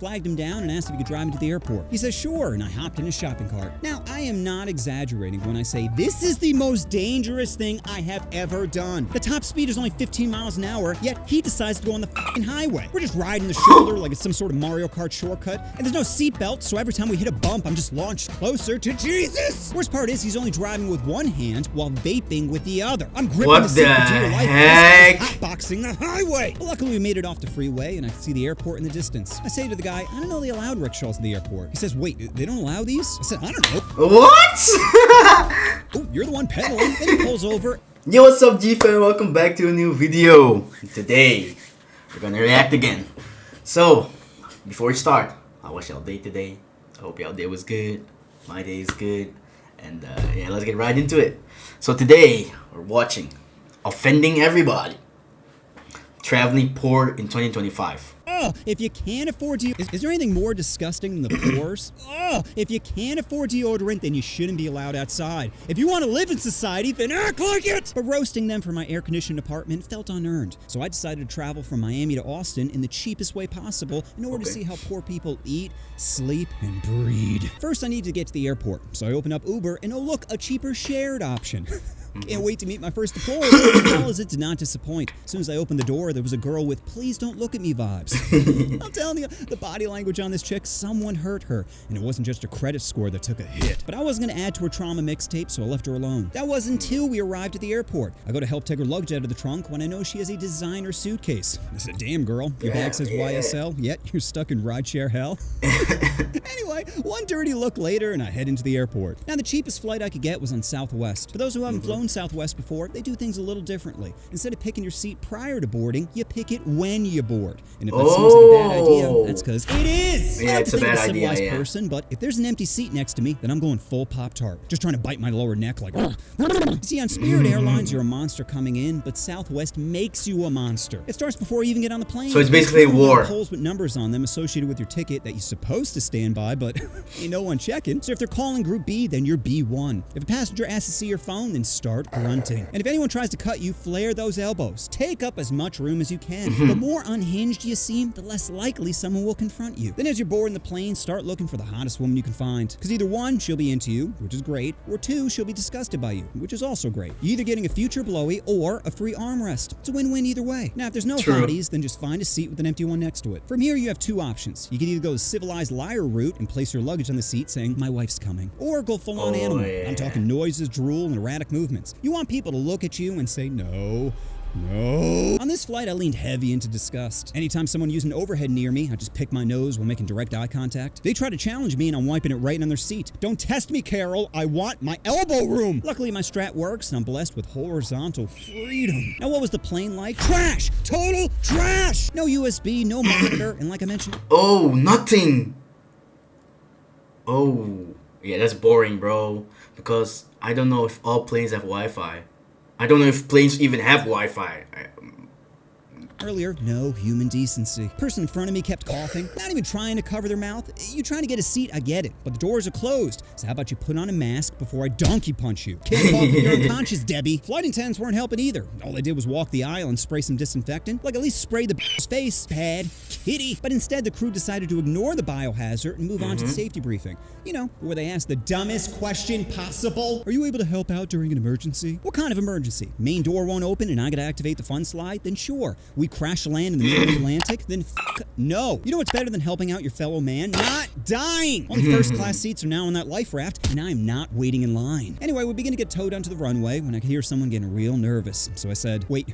flagged him down and asked if he could drive me to the airport. He says sure, and I hopped in his shopping cart. Now, I am not exaggerating when I say this is the most dangerous thing I have ever done. The top speed is only 15 miles an hour, yet he decides to go on the f***ing highway. We're just riding the shoulder like it's some sort of Mario Kart shortcut, and there's no seatbelt, so every time we hit a bump, I'm just launched closer to Jesus. Worst part is he's only driving with one hand while vaping with the other. I'm gripping the seat for dear life. Heck? Hotboxing the highway. Well, luckily we made it off the freeway, and I could see the airport in the distance. I say to the guy, I don't know they allowed rickshaws at the airport. He says, wait, they don't allow these? I said, I don't know. What? Oh, you're the one pedaling. Then he pulls over. Yo, what's up, G-Fan? Welcome back to a new video. Today, we're gonna react again. So, before we start, how was y'all day today? I hope y'all day was good. My day is good. And yeah, let's get right into it. So today, we're watching Offending Everybody. Traveling Poor in 2025. Oh, if you can't afford to... Is there anything more disgusting than the pores? Oh, if you can't afford deodorant, then you shouldn't be allowed outside. If you want to live in society, then act like it! But roasting them from my air-conditioned apartment felt unearned. So I decided to travel from Miami to Austin in the cheapest way possible in order to see how poor people eat, sleep, and breed. First, I need to get to the airport. So I open up Uber, and oh look, a cheaper shared option. Can't wait to meet my first deployee. As it did not disappoint. As soon as I opened the door, there was a girl with "please don't look at me" vibes. I'm telling you, the body language on this chick, someone hurt her. And it wasn't just her credit score that took a hit. But I wasn't going to add to her trauma mixtape, so I left her alone. That was until we arrived at the airport. I go to help take her luggage out of the trunk when I know she has a designer suitcase. I said, damn girl, your bag says YSL, yet you're stuck in rideshare hell. Anyway, one dirty look later and I head into the airport. Now the cheapest flight I could get was on Southwest. For those who haven't flown Southwest before, they do things a little differently. Instead of picking your seat prior to boarding, you pick it when you board. And if that seems like a bad idea, that's because it is. Yeah, it's a bad idea, yeah. Person, but if there's an empty seat next to me, then I'm going full Pop-Tart. Just trying to bite my lower neck like... See, on Spirit Airlines, you're a monster coming in, but Southwest makes you a monster. It starts before you even get on the plane. So it's basically a war. Polls with numbers on them associated with your ticket that you're supposed to stand by, but ain't no one checking. So if they're calling Group B, then you're B1. If a passenger asks to see your phone, then start grunting. And if anyone tries to cut you, flare those elbows. Take up as much room as you can. The more unhinged you seem, the less likely someone will confront you. Then as you're boarding the plane, start looking for the hottest woman you can find. Because either one, she'll be into you, which is great, or two, she'll be disgusted by you, which is also great. You're either getting a future blowy or a free armrest. It's a win-win either way. Now, if there's no hotties, then just find a seat with an empty one next to it. From here, you have two options. You can either go the civilized liar route and place your luggage on the seat saying, my wife's coming. Or go full-on animal. Yeah. I'm talking noises, drool, and erratic movements. You want people to look at you and say, no. No. On this flight, I leaned heavy into disgust. Anytime someone used an overhead near me, I just pick my nose while making direct eye contact. They try to challenge me and I'm wiping it right on their seat. Don't test me, Carol. I want my elbow room. Luckily, my strat works and I'm blessed with horizontal freedom. Now, what was the plane like? Trash! Total trash! No USB, no monitor, and like I mentioned... Oh, nothing. Oh, yeah, that's boring, bro. Because I don't know if all planes have Wi-Fi. I don't know if planes even have Wi-Fi. Earlier, no human decency. Person in front of me kept coughing, not even trying to cover their mouth. You trying to get a seat, I get it, but the doors are closed. So how about you put on a mask before I donkey punch you? Can't cough when you're unconscious, Debbie. Flight attendants weren't helping either. All they did was walk the aisle and spray some disinfectant. Like at least spray the face. Bad kitty. But instead, the crew decided to ignore the biohazard and move on to the safety briefing. You know, where they asked the dumbest question possible. Are you able to help out during an emergency? What kind of emergency? Main door won't open and I gotta activate the fun slide? Then sure. We crash land in the middle of the Atlantic? Then no. You know what's better than helping out your fellow man? Not dying! Only first class seats are now on that life raft, and I am not waiting in line. Anyway, we begin to get towed onto the runway when I could hear someone getting real nervous. So I said, wait,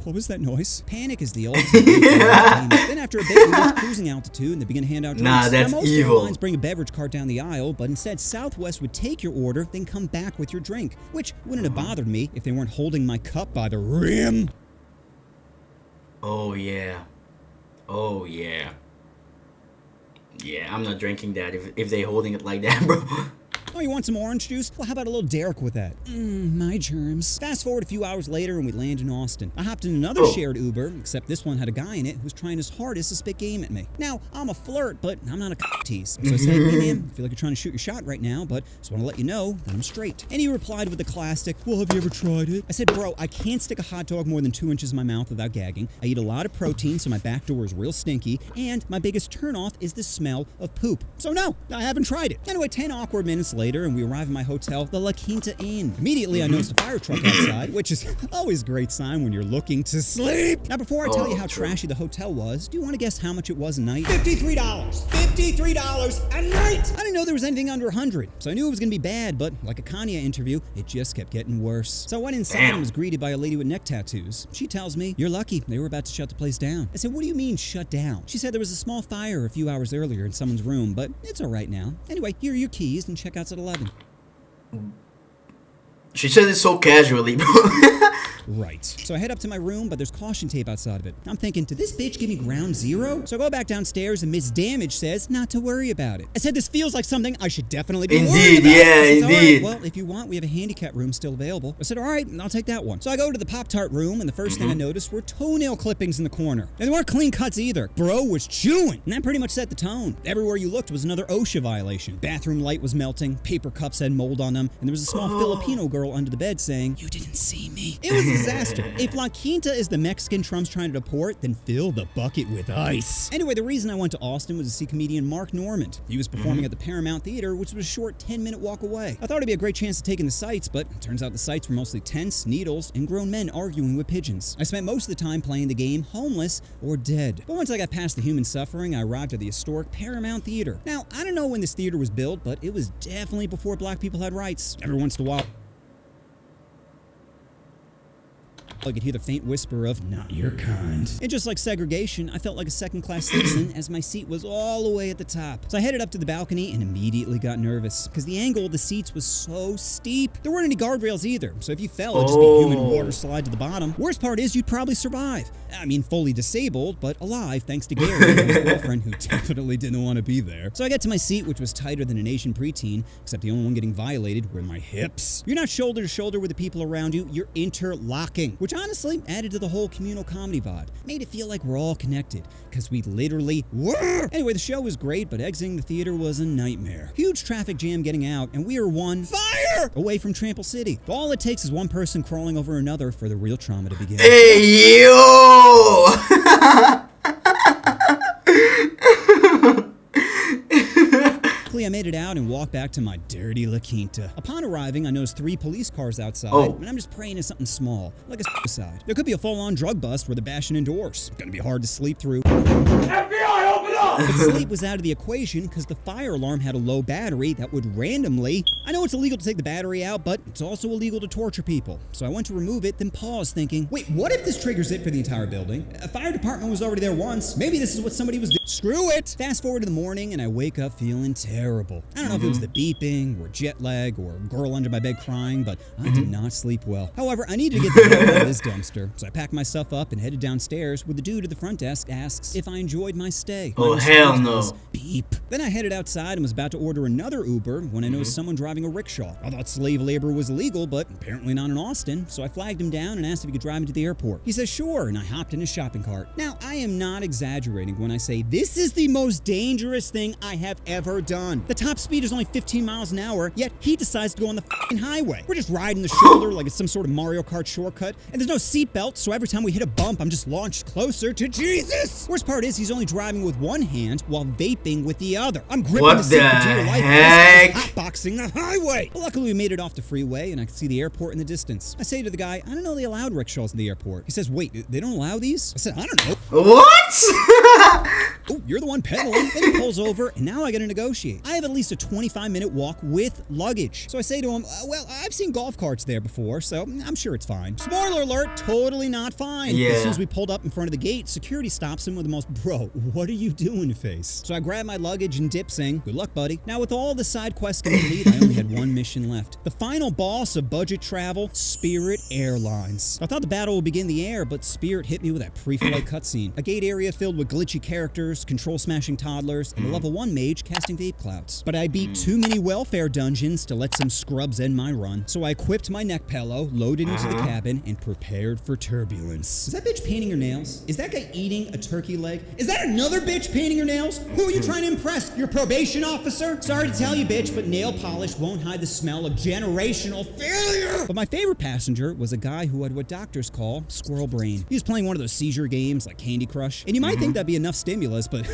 what was that noise? Panic is the ultimate. Then after a bit, we reached cruising altitude and they begin to hand out drinks. Nah, that's now, most evil. airlines bring a beverage cart down the aisle, but instead Southwest would take your order, then come back with your drink, which wouldn't have bothered me if they weren't holding my cup by the rim. Oh, yeah. Oh, yeah. Yeah, I'm not drinking that if they holding it like that, bro. Oh, you want some orange juice? Well, how about a little Derek with that? My germs. Fast forward a few hours later and we land in Austin. I hopped in another shared Uber, except this one had a guy in it who was trying his hardest to spit game at me. Now, I'm a flirt, but I'm not a tease. So I said, hey man, I feel like you're trying to shoot your shot right now, but just want to let you know that I'm straight. And he replied with the classic, well, have you ever tried it? I said, bro, I can't stick a hot dog more than 2 inches in my mouth without gagging. I eat a lot of protein, so my back door is real stinky, and my biggest turnoff is the smell of poop. So no, I haven't tried it. Anyway, 10 awkward minutes later, and we arrive at my hotel, the La Quinta Inn. Immediately, I noticed a fire truck outside, which is always a great sign when you're looking to sleep. Now, before I tell you how trashy the hotel was, do you want to guess how much it was a night? $53. $53 a night! I didn't know there was anything under 100, so I knew it was going to be bad, but like a Kanye interview, it just kept getting worse. So I went inside and was greeted by a lady with neck tattoos. She tells me, you're lucky, they were about to shut the place down. I said, what do you mean shut down? She said there was a small fire a few hours earlier in someone's room, but it's all right now. Anyway, here are your keys and checkout's at 11. She said it so casually, bro. Right. So I head up to my room, but there's caution tape outside of it. I'm thinking, did this bitch give me ground zero? So I go back downstairs and Miss Damage says not to worry about it. I said, this feels like something I should definitely be worried about. Indeed. All right, well, if you want, we have a handicap room still available. I said, all right, I'll take that one. So I go to the Pop-Tart room, and the first thing I noticed were toenail clippings in the corner. And they weren't clean cuts either. Bro was chewing. And that pretty much set the tone. Everywhere you looked was another OSHA violation. Bathroom light was melting, paper cups had mold on them, and there was a small Filipino girl under the bed saying, you didn't see me. It was a disaster. If La Quinta is the Mexican Trump's trying to deport, then fill the bucket with ice. Anyway, the reason I went to Austin was to see comedian Mark Normand. He was performing at the Paramount Theater, which was a short 10-minute walk away. I thought it'd be a great chance to take in the sights, but it turns out the sights were mostly tents, needles, and grown men arguing with pigeons. I spent most of the time playing the game homeless or dead. But once I got past the human suffering, I arrived at the historic Paramount Theater. Now, I don't know when this theater was built, but it was definitely before black people had rights. Every once in a while, I could hear the faint whisper of, not your kind. And just like segregation, I felt like a second-class citizen as my seat was all the way at the top. So I headed up to the balcony and immediately got nervous because the angle of the seats was so steep. There weren't any guardrails either, so if you fell, it'd just be human water slide to the bottom. Worst part is you'd probably survive. I mean, fully disabled, but alive thanks to Gary and his girlfriend who definitely didn't want to be there. So I get to my seat, which was tighter than an Asian preteen, except the only one getting violated were my hips. You're not shoulder to shoulder with the people around you, you're interlocking, which honestly added to the whole communal comedy vibe. Made it feel like we're all connected, because we literally were. Anyway, the show was great, but exiting the theater was a nightmare. Huge traffic jam getting out, and we are one fire away from Trample City. All it takes is one person crawling over another for the real trauma to begin. Hey, yo! I made it out and walked back to my dirty La Quinta. Upon arriving, I noticed 3 police cars outside, and I'm just praying it's something small, like a suicide. There could be a full-on drug bust where they're bashing indoors. It's gonna be hard to sleep through. FBI, open up! But sleep was out of the equation because the fire alarm had a low battery that would randomly... I know it's illegal to take the battery out, but it's also illegal to torture people. So I went to remove it, then paused thinking, wait, what if this triggers it for the entire building? A fire department was already there once. Maybe this is what somebody was doing. Screw it! Fast forward to the morning and I wake up feeling terrible. I don't know if it was the beeping, or jet lag, or a girl under my bed crying, but I did not sleep well. However, I needed to get the hell out of this dumpster, so I packed my stuff up and headed downstairs where the dude at the front desk asks if I enjoyed my stay. Oh, hell no. Beep. Then I headed outside and was about to order another Uber when I noticed someone driving a rickshaw. I thought slave labor was illegal, but apparently not in Austin, so I flagged him down and asked if he could drive me to the airport. He says sure, and I hopped in his shopping cart. Now, I am not exaggerating when I say this is the most dangerous thing I have ever done. The top speed is only 15 miles an hour, yet he decides to go on the f***ing highway. We're just riding the shoulder like it's some sort of Mario Kart shortcut, and there's no seatbelt, so every time we hit a bump, I'm just launched closer to Jesus. Worst part is he's only driving with one hand while vaping with the other. I'm gripping the seat for dear life. Heck? Hotboxing the highway. But luckily, we made it off the freeway, and I could see the airport in the distance. I say to the guy, I don't know they allowed rickshaws in the airport. He says, wait, they don't allow these? I said, I don't know. What? Oh, you're the one pedaling. Then he pulls over, and now I gotta negotiate. I have at least a 25-minute walk with luggage. So I say to him, well, I've seen golf carts there before, so I'm sure it's fine. Spoiler alert, totally not fine. Yeah. As soon as we pulled up in front of the gate, security stops him with the most, bro, what are you doing face? So I grab grabbed my luggage and dipped, saying, "Good luck, buddy." Now, with all the side quests complete, I only had one mission left. The final boss of budget travel, Spirit Airlines. I thought the battle would begin in the air, but Spirit hit me with that pre-flight cutscene. A gate area filled with glitchy characters, control-smashing toddlers, and a level 1 mage casting vape clouds. But I beat too many welfare dungeons to let some scrubs end my run, so I equipped my neck pillow, loaded into the cabin, and prepared for turbulence. Is that bitch painting her nails? Is that guy eating a turkey leg? Is that another bitch painting her nails? Who are you trying to impress? Your probation officer? Sorry to tell you, bitch, but nail polish won't hide the smell of generational failure. But my favorite passenger was a guy who had what doctors call squirrel brain. He was playing one of those seizure games like Candy Crush, and you might think that'd be enough stimulus, but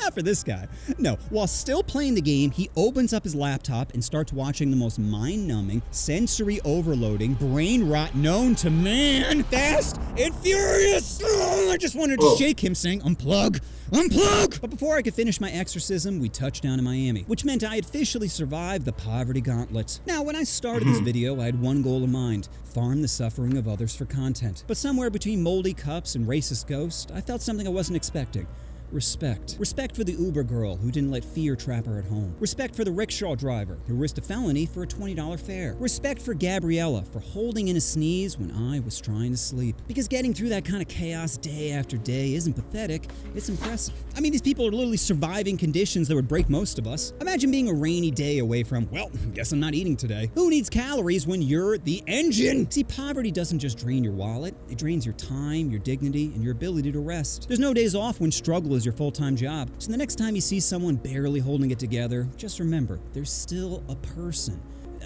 not for this guy. No, while still playing the game, he opens up his laptop and starts watching the most mind-numbing, sensory overloading brain rot known to man. Fast and Furious! I just wanted to shake him saying, "Unplug! Unplug!" But before I could finish my exorcism, we touched down in Miami, which meant I had officially survived the poverty gauntlet. Now, when I started this video, I had one goal in mind: farm the suffering of others for content. But somewhere between moldy cups and racist ghosts, I felt something I wasn't expecting. Respect. Respect for the Uber girl who didn't let fear trap her at home. Respect for the rickshaw driver who risked a felony for a $20 fare. Respect for Gabriella for holding in a sneeze when I was trying to sleep. Because getting through that kind of chaos day after day isn't pathetic, it's impressive. I mean, these people are literally surviving conditions that would break most of us. Imagine being a rainy day away from, well, guess I'm not eating today. Who needs calories when you're the engine? See, poverty doesn't just drain your wallet, it drains your time, your dignity, and your ability to rest. There's no days off when struggle is your full-time job. So the next time you see someone barely holding it together, just remember, there's still a person.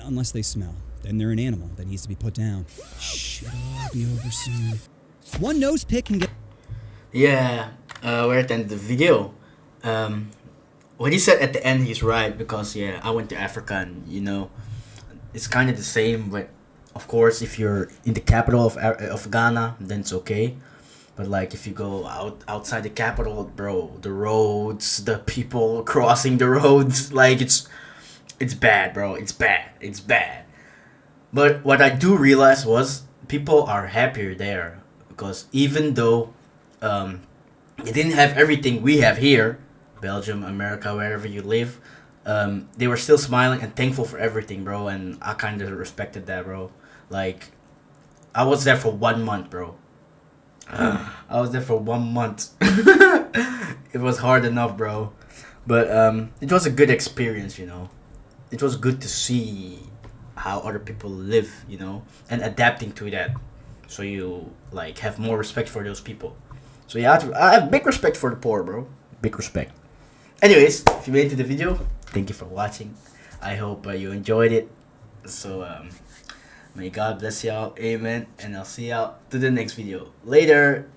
Unless they smell. Then they're an animal that needs to be put down. Shh, it'll all be over soon. One nose pick can get... Yeah, we're at the end of the video. What he said at the end, he's right, because yeah, I went to Africa and, you know, it's kind of the same, but of course, if you're in the capital of Ghana, then it's okay. But like if you go outside the capital, bro, the roads, the people crossing the roads, like it's bad, bro. It's bad. But what I do realize was people are happier there, because even though they didn't have everything we have here, Belgium, America, wherever you live, they were still smiling and thankful for everything, bro. And I kind of respected that, bro. Like I was there for 1 month, bro. I was there for 1 month. It was hard enough, bro. But it was a good experience, you know. It was good to see how other people live, you know, and adapting to that. So you like have more respect for those people. So yeah, I have big respect for the poor, bro. Big respect. Anyways, if you made it to the video, thank you for watching. I hope you enjoyed it. So may God bless y'all. Amen. And I'll see y'all to the next video. Later.